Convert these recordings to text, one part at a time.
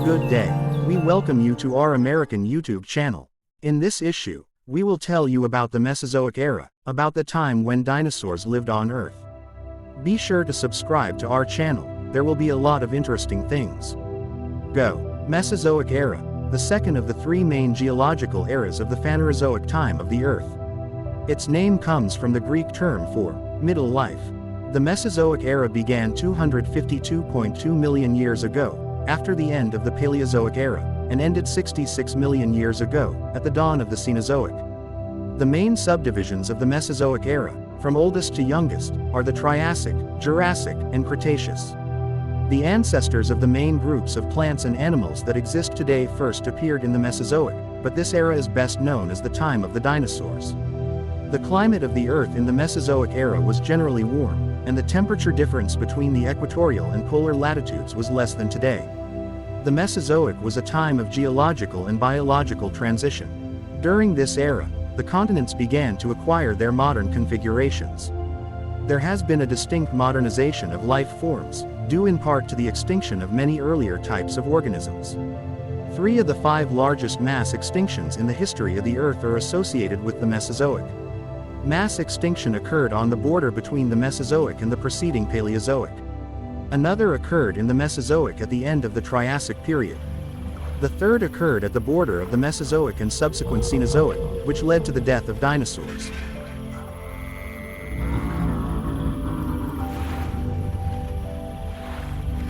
Good day. We welcome you to our American YouTube channel. In this issue, we will tell you about the Mesozoic era, about the time when dinosaurs lived on Earth. Be sure to subscribe to our channel, there will be a lot of interesting things. Go. Mesozoic era, the second of the three main geological eras of the Phanerozoic time of the Earth. Its name comes from the Greek term for middle life. The Mesozoic era began 252.2 million years ago, after the end of the Paleozoic era, and ended 66 million years ago, at the dawn of the Cenozoic. The main subdivisions of the Mesozoic era, from oldest to youngest, are the Triassic, Jurassic, and Cretaceous. The ancestors of the main groups of plants and animals that exist today first appeared in the Mesozoic, but this era is best known as the time of the dinosaurs. The climate of the Earth in the Mesozoic era was generally warm, and the temperature difference between the equatorial and polar latitudes was less than today. The Mesozoic was a time of geological and biological transition. During this era, the continents began to acquire their modern configurations. There has been a distinct modernization of life forms, due in part to the extinction of many earlier types of organisms. 3 of the 5 largest mass extinctions in the history of the Earth are associated with the Mesozoic. Mass extinction occurred on the border between the Mesozoic and the preceding Paleozoic. Another occurred in the Mesozoic at the end of the Triassic period. The third occurred at the border of the Mesozoic and subsequent Cenozoic, which led to the death of dinosaurs.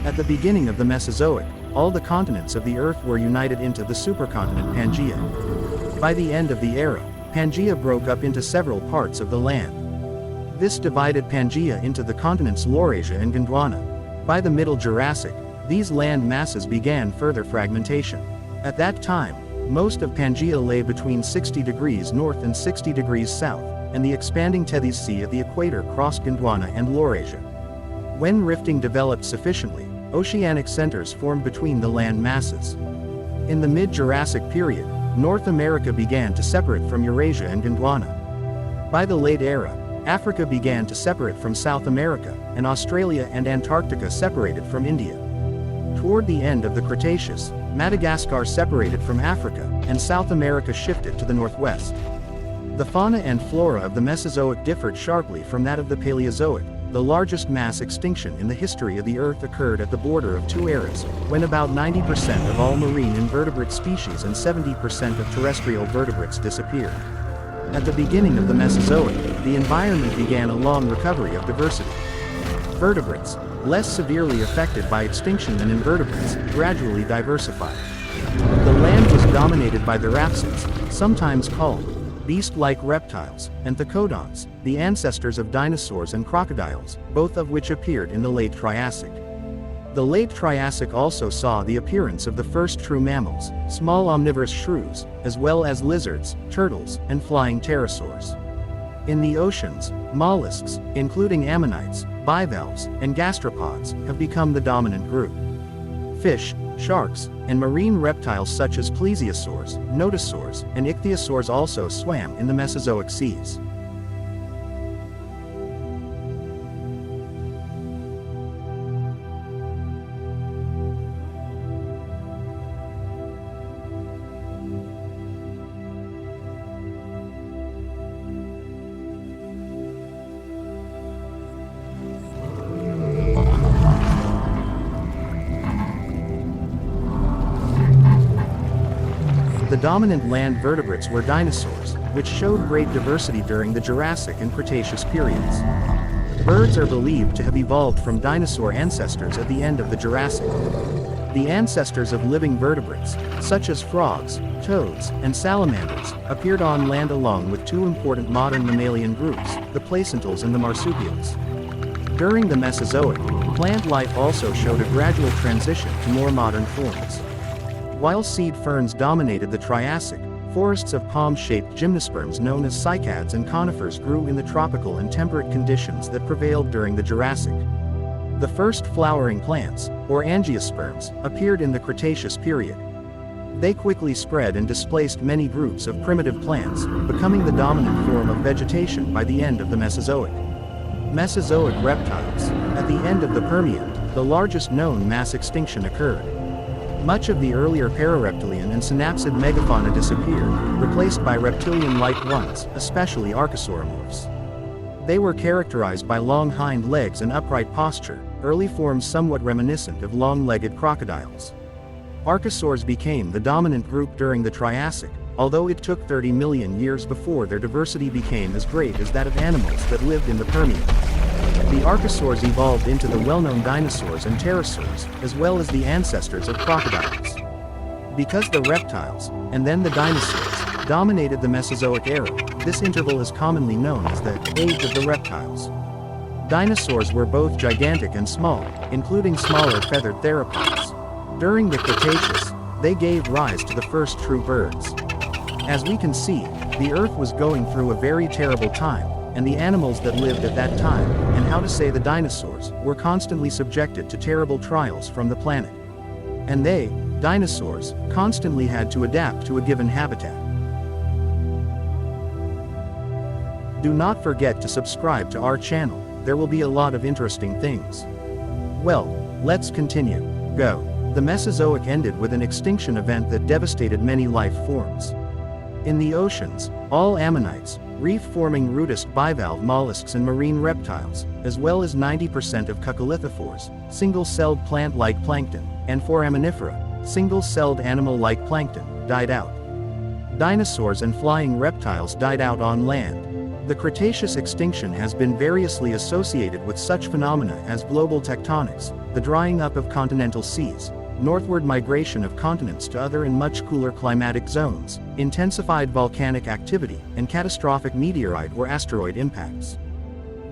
At the beginning of the Mesozoic, all the continents of the Earth were united into the supercontinent Pangaea. By the end of the era, Pangaea broke up into several parts of the land. This divided Pangaea into the continents Laurasia and Gondwana. By the Middle Jurassic, these land masses began further fragmentation. At that time, most of Pangaea lay between 60 degrees north and 60 degrees south, and the expanding Tethys Sea at the equator crossed Gondwana and Laurasia. When rifting developed sufficiently, oceanic centers formed between the land masses. In the Mid-Jurassic period, North America began to separate from Eurasia and Gondwana. By the late era, Africa began to separate from South America, and Australia and Antarctica separated from India. Toward the end of the Cretaceous, Madagascar separated from Africa, and South America shifted to the northwest. The fauna and flora of the Mesozoic differed sharply from that of the Paleozoic. The largest mass extinction in the history of the Earth occurred at the border of 2 eras, when about 90% of all marine invertebrate species and 70% of terrestrial vertebrates disappeared. At the beginning of the Mesozoic, the environment began a long recovery of diversity. Vertebrates, less severely affected by extinction than invertebrates, gradually diversified. The land was dominated by the rhapsids, sometimes called beast-like reptiles, and thakodons, the ancestors of dinosaurs and crocodiles, both of which appeared in the late Triassic. The late Triassic also saw the appearance of the first true mammals, small omnivorous shrews, as well as lizards, turtles, and flying pterosaurs. In the oceans, mollusks, including ammonites, bivalves, and gastropods, have become the dominant group. Fish, sharks, and marine reptiles such as plesiosaurs, nodosaurs, and ichthyosaurs also swam in the Mesozoic seas. The dominant land vertebrates were dinosaurs, which showed great diversity during the Jurassic and Cretaceous periods. Birds are believed to have evolved from dinosaur ancestors at the end of the Jurassic. The ancestors of living vertebrates, such as frogs, toads, and salamanders, appeared on land along with 2 important modern mammalian groups, the placentals and the marsupials. During the Mesozoic, plant life also showed a gradual transition to more modern forms. While seed ferns dominated the Triassic, forests of palm-shaped gymnosperms known as cycads and conifers grew in the tropical and temperate conditions that prevailed during the Jurassic. The first flowering plants, or angiosperms, appeared in the Cretaceous period. They quickly spread and displaced many groups of primitive plants, becoming the dominant form of vegetation by the end of the Mesozoic. Mesozoic reptiles. At the end of the Permian, the largest known mass extinction occurred. Much of the earlier parareptilian and synapsid megafauna disappeared, replaced by reptilian-like ones, especially archosauromorphs. They were characterized by long hind legs and upright posture, early forms somewhat reminiscent of long-legged crocodiles. Archosaurs became the dominant group during the Triassic, although it took 30 million years before their diversity became as great as that of animals that lived in the Permian. The archosaurs evolved into the well-known dinosaurs and pterosaurs, as well as the ancestors of crocodiles. Because the reptiles, and then the dinosaurs, dominated the Mesozoic era, this interval is commonly known as the Age of the Reptiles. Dinosaurs were both gigantic and small, including smaller feathered theropods. During the Cretaceous, they gave rise to the first true birds. As we can see, the Earth was going through a very terrible time, and the animals that lived at that time, and how to say the dinosaurs, were constantly subjected to terrible trials from the planet. And they, dinosaurs, constantly had to adapt to a given habitat. Do not forget to subscribe to our channel, there will be a lot of interesting things. Well, let's continue. Go. The Mesozoic ended with an extinction event that devastated many life forms. In the oceans, all ammonites, reef-forming rudist bivalve mollusks and marine reptiles, as well as 90% of coccolithophores, single-celled plant-like plankton, and foraminifera, single-celled animal-like plankton, died out. Dinosaurs and flying reptiles died out on land. The Cretaceous extinction has been variously associated with such phenomena as global tectonics, the drying up of continental seas, northward migration of continents to other and much cooler climatic zones, intensified volcanic activity, and catastrophic meteorite or asteroid impacts.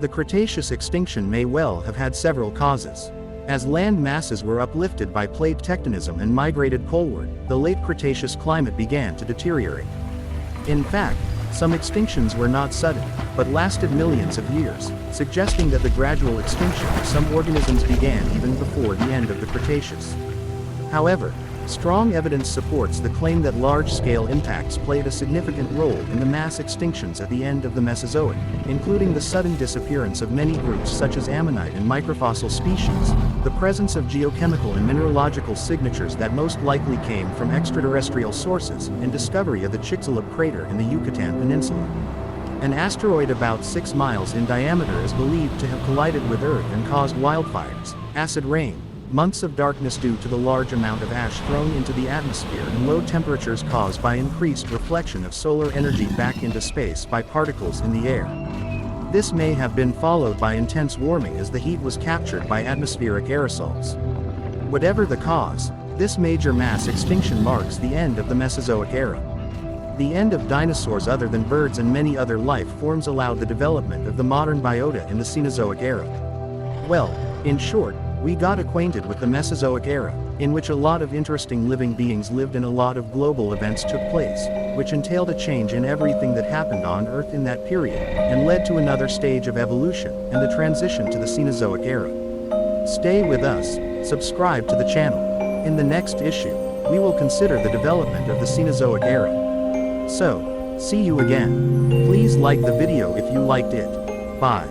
The Cretaceous extinction may well have had several causes. As land masses were uplifted by plate tectonism and migrated poleward, the late Cretaceous climate began to deteriorate. In fact, some extinctions were not sudden, but lasted millions of years, suggesting that the gradual extinction of some organisms began even before the end of the Cretaceous. However, strong evidence supports the claim that large-scale impacts played a significant role in the mass extinctions at the end of the Mesozoic, including the sudden disappearance of many groups such as ammonite and microfossil species, the presence of geochemical and mineralogical signatures that most likely came from extraterrestrial sources, and discovery of the Chicxulub crater in the Yucatan Peninsula. An asteroid about 6 miles in diameter is believed to have collided with Earth and caused wildfires, acid rain, months of darkness due to the large amount of ash thrown into the atmosphere and low temperatures caused by increased reflection of solar energy back into space by particles in the air. This may have been followed by intense warming as the heat was captured by atmospheric aerosols. Whatever the cause, this major mass extinction marks the end of the Mesozoic era. The end of dinosaurs other than birds and many other life forms allowed the development of the modern biota in the Cenozoic era. Well, in short, we got acquainted with the Mesozoic era, in which a lot of interesting living beings lived and a lot of global events took place, which entailed a change in everything that happened on Earth in that period, and led to another stage of evolution, and the transition to the Cenozoic era. Stay with us, subscribe to the channel. In the next issue, we will consider the development of the Cenozoic era. So, see you again. Please like the video if you liked it. Bye.